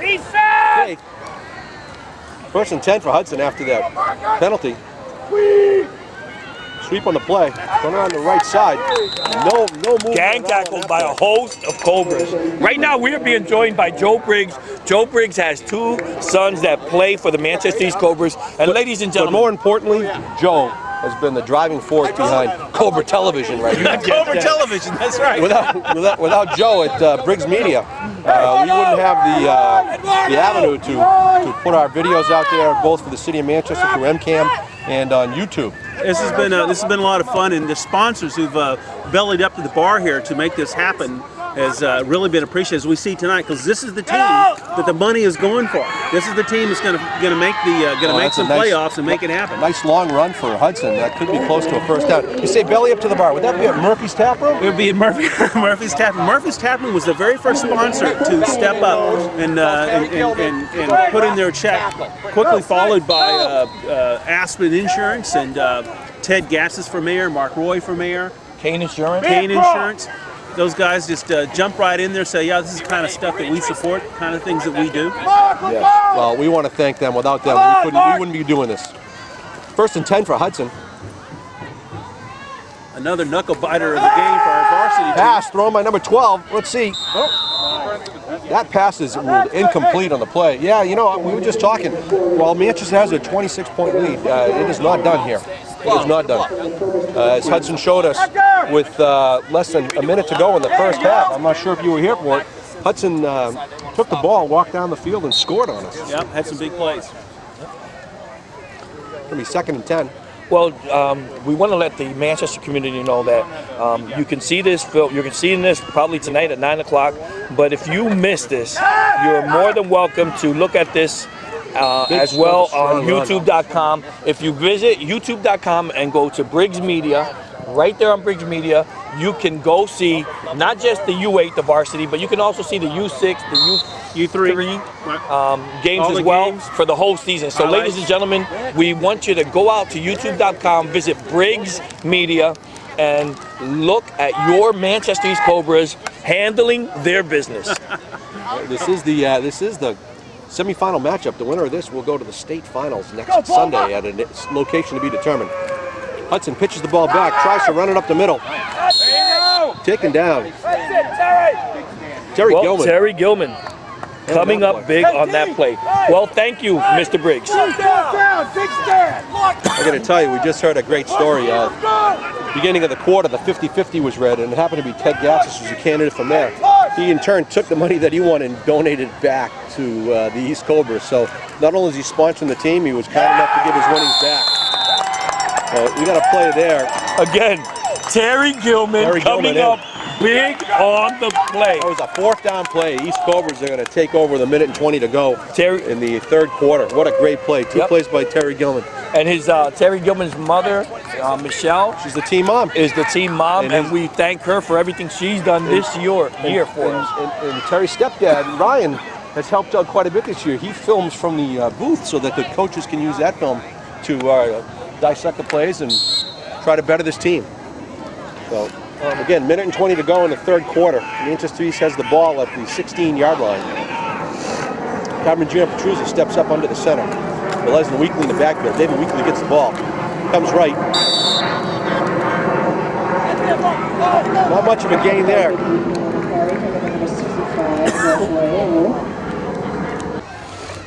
Speaker 1: Okay. First and 10 for Hudson after that penalty. Sweep on the play. Going around the right side. No movement.
Speaker 2: Gang tackled by a host of Cobras. Right now, we are being joined by Joe Briggs. Joe Briggs has 2 sons that play for the Manchester East Cobras. And ladies and
Speaker 1: But
Speaker 2: gentlemen,
Speaker 1: more importantly, Joe has been the driving force behind Cobra Television right now.
Speaker 2: Cobra Television, that's right.
Speaker 1: Without Joe at Briggs Media, we wouldn't have the avenue to put our videos out there, both for the city of Manchester through MCAM and on YouTube.
Speaker 8: This has been a lot of fun, and the sponsors who've bellied up to the bar here to make this happen has really been appreciated, as we see tonight, because this is the team that the money is going for. This is the team that's going to make some playoffs and make it happen.
Speaker 1: Nice long run for Hudson. That could be close to a first down. You say belly up to the bar. Would that be at Murphy's Tap Room?
Speaker 8: It would be at Murphy's Tap Room. Murphy's Tap Room was the very first sponsor to step up and put in their check, quickly followed by Aspen Insurance and Ted Gassis for mayor, Mark Roy for mayor.
Speaker 2: Kane Insurance.
Speaker 8: Kane Insurance. Those guys just jump right in there, say, yeah, this is the kind of stuff that we support, the kind of things that we do.
Speaker 1: Yes. Well, we want to thank them. Without them, we wouldn't be doing this. First and 10 for Hudson.
Speaker 8: Another knuckle biter of the game for our varsity team.
Speaker 1: Pass thrown by number 12. Let's see. Oh. That pass is ruled incomplete on the play. Yeah, you know, we were just talking. While Manchester has a 26-point lead, it is not done here. It is not done. As Hudson showed us with less than a minute to go in the first half, I'm not sure if you were here for it, Hudson took the ball, walked down the field, and scored on us.
Speaker 8: Yep, had some big plays.
Speaker 1: It'll be 2nd and 10.
Speaker 2: Well, we want to let the Manchester community know that you can see this film. You can see this probably tonight at 9 o'clock. But if you miss this, you're more than welcome to look at this as well on YouTube.com. If you visit YouTube.com and go to Briggs Media, right there on Briggs Media, you can go see not just the U8, the varsity, but you can also see the U6, the U3 games
Speaker 8: All
Speaker 2: as
Speaker 8: the
Speaker 2: well
Speaker 8: games.
Speaker 2: for the whole season. So, ladies and gentlemen, we want you to go out to YouTube.com, visit Briggs Media, and look at your Manchester East Cobras handling their business.
Speaker 1: This is the semifinal matchup. The winner of this will go to the state finals next Sunday at a location to be determined. Hudson pitches the ball back, tries to run it up the middle. Taken down. Terry Gilman.
Speaker 2: Terry Gilman coming up big on that play. Well, thank you, Mr. Briggs.
Speaker 1: I got to tell you, we just heard a great story. Beginning of the quarter, the 50-50 was read, and it happened to be Ted Gatsis, who's a candidate from there. He, in turn, took the money that he won and donated it back to the East Cobras. So not only is he sponsoring the team, he was kind enough to give his winnings back. We got a play there.
Speaker 2: Again, Terry Gilman coming up big on the play.
Speaker 1: It was a 4th down play. East Cobras are going to take over with 1:20 to go in the 3rd quarter. What a great play. 2 plays by Terry Gilman.
Speaker 2: And his Terry Gilman's mother, Michelle,
Speaker 1: she's the team mom.
Speaker 2: Is the team mom, and we thank her for everything she's done this year for us.
Speaker 1: And Terry's stepdad, Ryan, has helped out quite a bit this year. He films from the booth so that the coaches can use that film to dissect the plays and try to better this team. So, again, 1:20 to go in the 3rd quarter. Manchester East has the ball at the 16-yard line. Cameron Giampetruzzi steps up under the center. Velez and Weekly in the backfield. David Weekly gets the ball. Comes right. Not much of a gain there.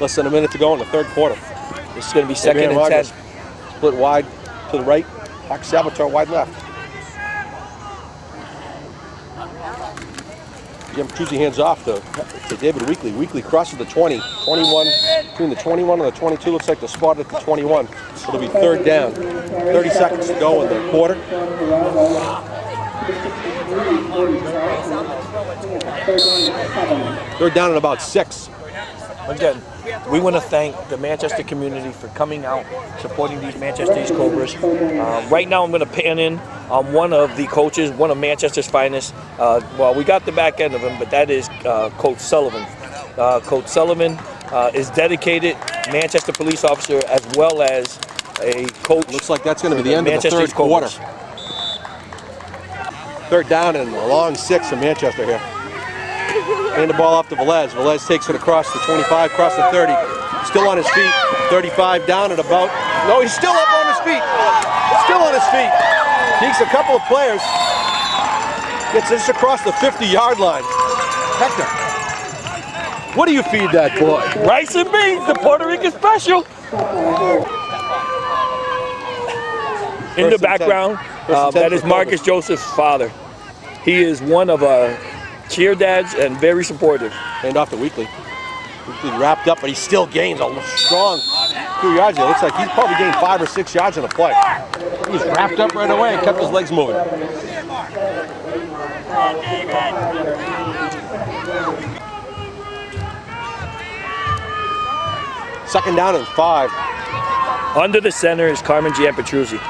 Speaker 1: Less than a minute to go in the 3rd quarter.
Speaker 2: This is going to be 2nd and 10.
Speaker 1: Split wide to the right. Hawk Sabatar wide left. Giampetruzzi hands off to David Weekly. Weekly crosses the 20. 21, between the 21 and the 22, looks like the spot at the 21. It'll be 3rd down. 30 seconds to go in the quarter. 3rd down at about 6.
Speaker 2: Again, we want to thank the Manchester community for coming out, supporting these Manchester East Cobras. Right now I'm going to pan in on one of the coaches, one of Manchester's finest. Well, we got the back end of him, but that is Coach Sullivan. Coach Sullivan is dedicated Manchester police officer as well as a coach.
Speaker 1: Looks like that's going to be the end of the
Speaker 2: Manchester
Speaker 1: 3rd quarter. 3rd down and a long 6 for Manchester here. Hand the ball off to Velez. Velez takes it across the 25, across the 30. Still on his feet. 35 down at about. No, he's still up on his feet. Still on his feet. Takes a couple of players. Gets this across the 50-yard line. Hector, what do you feed that boy?
Speaker 2: Rice and beans, the Puerto Rican special. In the background, that is Marcus Joseph's father. He is one of our cheer dads and very supportive.
Speaker 1: Hand off to Weekly. Weekly wrapped up, but he still gains a strong 2 yards. It looks like he's probably gained 5 or 6 yards in a play. He was wrapped up right away and kept his legs moving. Second down and 5.
Speaker 2: Under the center is Carmen Giampetruzzi.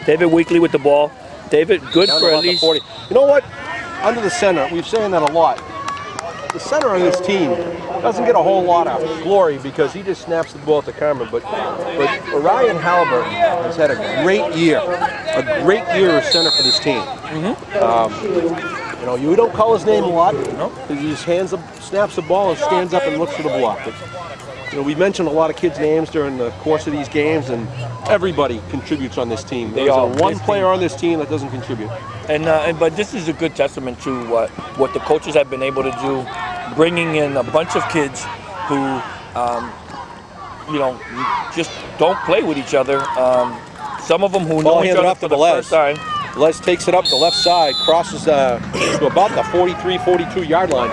Speaker 2: David Weekly with the ball. David, good
Speaker 1: Down
Speaker 2: for at least
Speaker 1: 40. You know what? Under the center, we've saying that a lot. The center of this team doesn't get a whole lot of glory because he just snaps the ball at the Carmen. But Orion Halliburton has had a great year as center for this team. You know, you don't call his name a lot because he just hands up, snaps the ball, and stands up and looks for the block. But, you know, we mentioned a lot of kids' names during the course of these games, and everybody contributes on this team. There's one player on this team that doesn't contribute.
Speaker 2: But this is a good testament to what the coaches have been able to do, bringing in a bunch of kids who, you know, just don't play with each other. Some of them who know each other for the first time.
Speaker 1: Les takes it up the left side, crosses to about the 43, 42 yard line.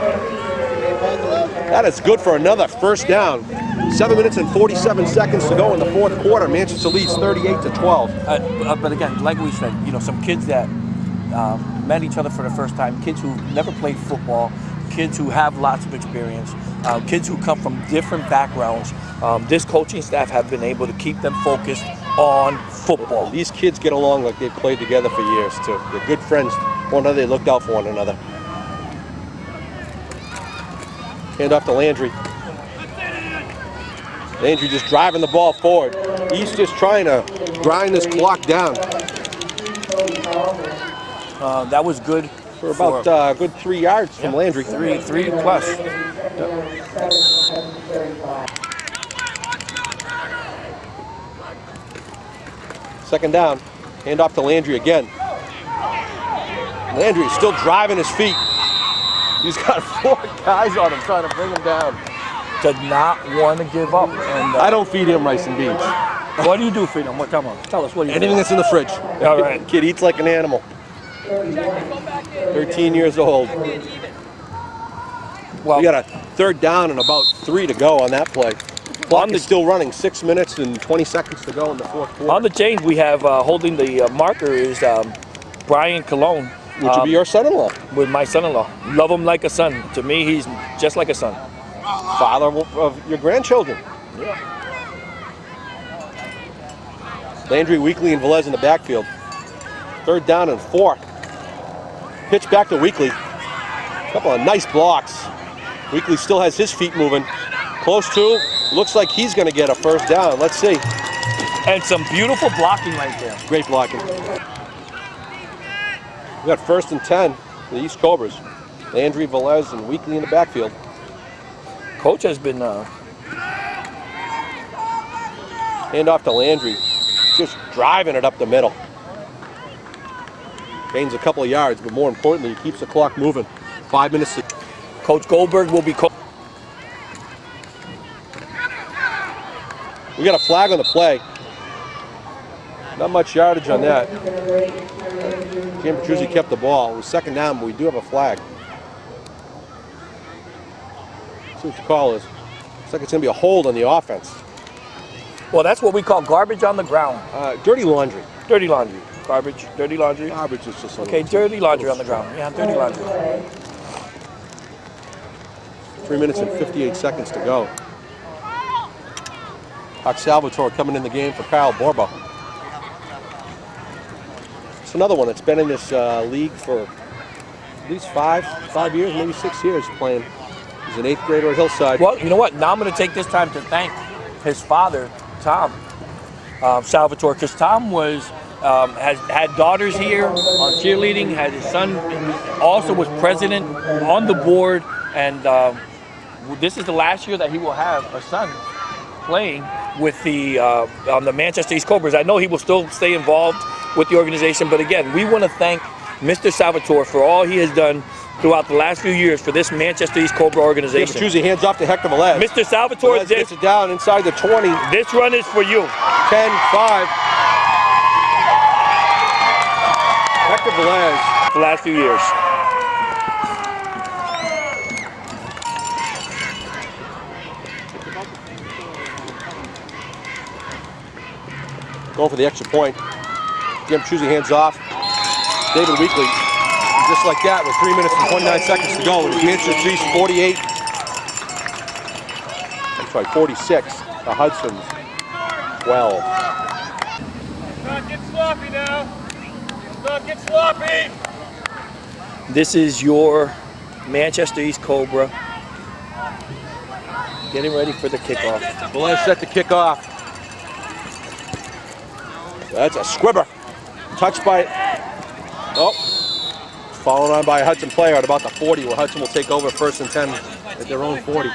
Speaker 1: That is good for another first down. 7 minutes and 47 seconds to go in the fourth quarter. Manchester leads 38-12.
Speaker 2: But again, like we said, you know, some kids that met each other for the first time, kids who never played football, kids who have lots of experience, kids who come from different backgrounds. This coaching staff have been able to keep them focused on football.
Speaker 1: These kids get along like they've played together for years too. They're good friends. One another, they looked out for one another. Hand off to Landry. Landry just driving the ball forward. He's just trying to grind this clock down.
Speaker 2: That was good
Speaker 1: For about a good 3 yards from Landry.
Speaker 2: Three plus.
Speaker 1: Second down. Hand off to Landry again. Landry is still driving his feet. He's got 4 guys on him trying to bring him down.
Speaker 2: Does not want to give up. And
Speaker 1: I don't feed him rice and beans.
Speaker 2: what do you do for them? What? Come on, tell us what do you
Speaker 1: Anything
Speaker 2: do?
Speaker 1: that's in the fridge.
Speaker 2: All right.
Speaker 1: Kid eats like an animal. 13 years old.
Speaker 2: Well,
Speaker 1: We got a third down and about 3 to go on that play. Clock is still running. 6 minutes and 20 seconds to go in the fourth quarter.
Speaker 2: on the chains we have holding the marker is Brian Cologne.
Speaker 1: Which would be your son-in-law.
Speaker 2: With my son-in-law. Love him like a son. To me, he's just like a son.
Speaker 1: Father of your grandchildren.
Speaker 2: Yeah.
Speaker 1: Landry, Weekly, and Velez in the backfield. Third down and 4. Pitch back to Weekly. Couple of nice blocks. Weekly still has his feet moving. Close to. Looks like he's going to get a first down. Let's see.
Speaker 2: And some beautiful blocking right there.
Speaker 1: Great blocking. We got 1st and 10 for the East Cobras. Landry, Velez, and Weekly in the backfield.
Speaker 2: Coach has been
Speaker 1: Hand off to Landry. Just driving it up the middle. Gains a couple of yards, but more importantly, he keeps the clock moving. 5 minutes to...
Speaker 2: Coach Goldberg will be
Speaker 1: We got a flag on the play. Not much yardage on that. Cam Petruzzi kept the ball. It was second down, but we do have a flag. See what the call is. Looks like it's going to be a hold on the offense.
Speaker 2: Well, that's what we call garbage on the ground.
Speaker 1: Dirty laundry.
Speaker 2: Dirty laundry. Garbage, dirty laundry.
Speaker 1: Garbage is just a
Speaker 2: Okay, dirty laundry on the ground. Yeah, dirty laundry.
Speaker 1: 3 minutes and 58 seconds to go. Huck Salvatore coming in the game for Kyle Borba. It's another one that's been in this league for at least 5 years, maybe 6 years playing. He's an 8th grader at Hillside.
Speaker 2: Well, you know what? Now I'm going to take this time to thank his father, Tom Salvatore, because Tom was has had daughters here on cheerleading, had his son, also was president on the board, and this is the last year that he will have a son playing with the on the Manchester East Cobras. I know he will still stay involved with the organization, but again, we want to thank Mr. Salvatore for all he has done throughout the last few years for this Manchester East Cobra organization.
Speaker 1: Petruzzi hands off to Hector Velez.
Speaker 2: Mr. Salvatore,
Speaker 1: Velez gets it down inside the 20.
Speaker 2: This run is for you.
Speaker 1: 10-5. Hector Velez.
Speaker 2: The last few years.
Speaker 1: Going for the extra point. Jim Petruzzi hands off. David Weekly. And just like that, with 3 minutes and 29 seconds to go, it's Manchester East 48. I'm sorry, 46. The Hudson's 12.
Speaker 5: Not get sloppy now. Not get sloppy.
Speaker 2: This is your Manchester East Cobra getting ready for the kickoff.
Speaker 1: Velez set to kick off. That's a squibber. Touched by, followed on by a Hudson player at about the 40, where Hudson will take over 1st and 10 at their own 40.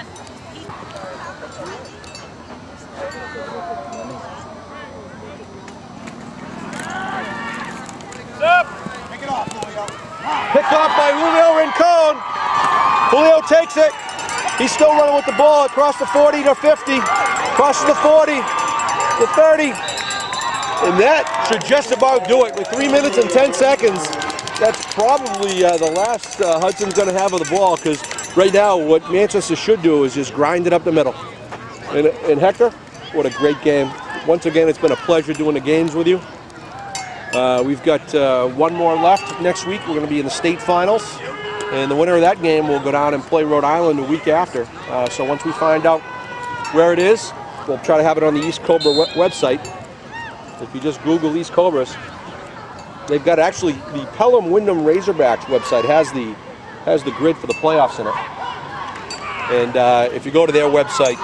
Speaker 1: Picked off by Julio Rincon. Julio takes it. He's still running with the ball across the 40 to 50. Crosses the 40, the 30. And that should just about do it. With 3 minutes and 10 seconds, that's probably the last Hudson's going to have of the ball, because right now what Manchester should do is just grind it up the middle. And Hector, what a great game. Once again, it's been a pleasure doing the games with you. We've got one more left next week. We're going to be in the state finals. And the winner of that game will go down and play Rhode Island the week after. So once we find out where it is, we'll try to have it on the East Cobra website. If you just Google East Cobras, they've got actually the Pelham Wyndham Razorbacks website has the grid for the playoffs in it. And if you go to their website,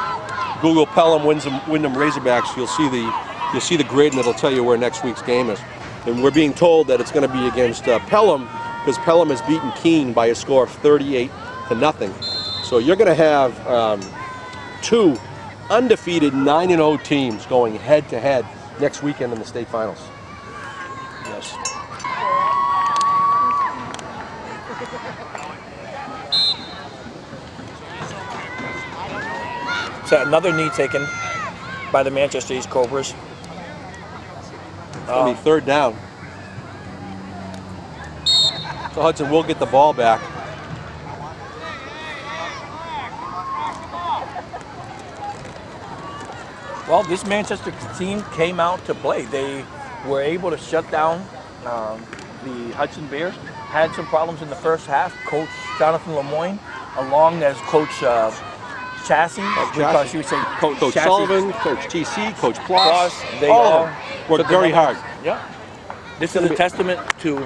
Speaker 1: Google Pelham Wyndham Razorbacks, you'll see the grid, and it'll tell you where next week's game is. And we're being told that it's going to be against Pelham, because Pelham has beaten Keene by a score of 38-0. So you're going to have two undefeated 9-0 teams going head-to-head next weekend in the state finals. Yes.
Speaker 2: So another knee taken by the Manchester East Cobras.
Speaker 1: It's going to be third down. So Hudson will get the ball back.
Speaker 2: Well, this Manchester team came out to play. They were able to shut down the Hudson Bears. Had some problems in the first half. Coach Jonathan Lemoyne, along as Coach Chassis, because you would say
Speaker 1: Coach
Speaker 2: Chassis,
Speaker 1: Sullivan, Coach TC, Coach Ploss,
Speaker 2: they
Speaker 1: all worked
Speaker 2: took
Speaker 1: very
Speaker 2: the
Speaker 1: hard.
Speaker 2: Yeah. This is a testament to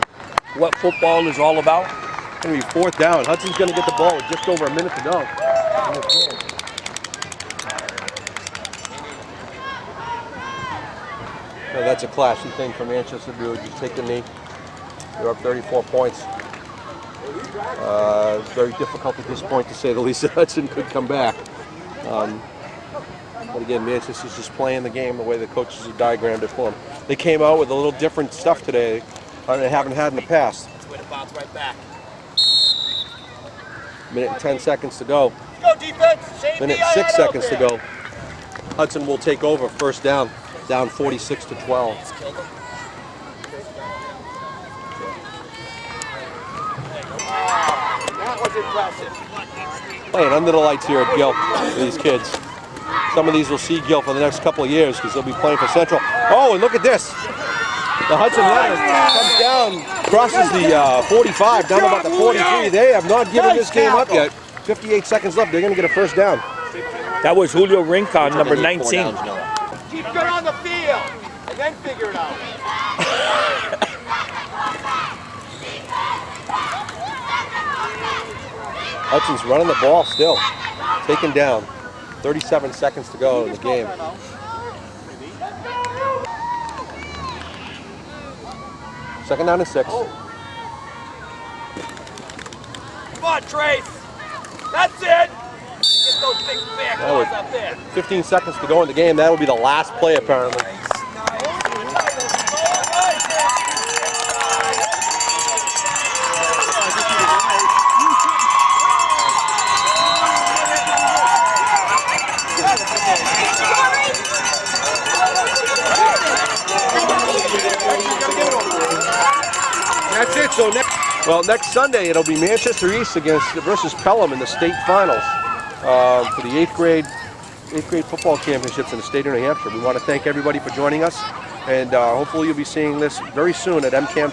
Speaker 2: what football is all about.
Speaker 1: It's going to be fourth down. Hudson's going to get the ball with just over a minute to go. No, that's a classy thing for Manchester to do. Just take the knee. They're up 34 points. Very difficult at this point to say the least that Hudson could come back. But again, Manchester's just playing the game the way the coaches have diagrammed it for them. They came out with a little different stuff today they haven't had in the past.
Speaker 5: Right back.
Speaker 1: Minute and 10 seconds to go.
Speaker 5: Go defense. Same
Speaker 1: Minute 6 seconds to go. Hudson will take over first down 46-12.
Speaker 5: That was impressive.
Speaker 1: Playing under the lights here at Gill for these kids. Some of these will see Gill for the next couple of years because they'll be playing for Central. Oh, and look at this. The Hudson runner comes down, crosses the 45, down about the 43. They have not given this game up yet. 58 seconds left. They're going to get a first down.
Speaker 2: That was Julio Rincon, number 19.
Speaker 5: Keep good on the field, and then figure it out.
Speaker 1: Hudson's running the ball still. Taken down. 37 seconds to go in the game. Second down and 6.
Speaker 5: Come on, Trace. That's it. Get those big back ones up there.
Speaker 1: 15 seconds to go in the game. That will be the last play, apparently. That's it. So next Sunday it'll be Manchester East versus Pelham in the state finals for the 8th grade football championships in the state of New Hampshire. We want to thank everybody for joining us, and hopefully you'll be seeing this very soon at MCAM.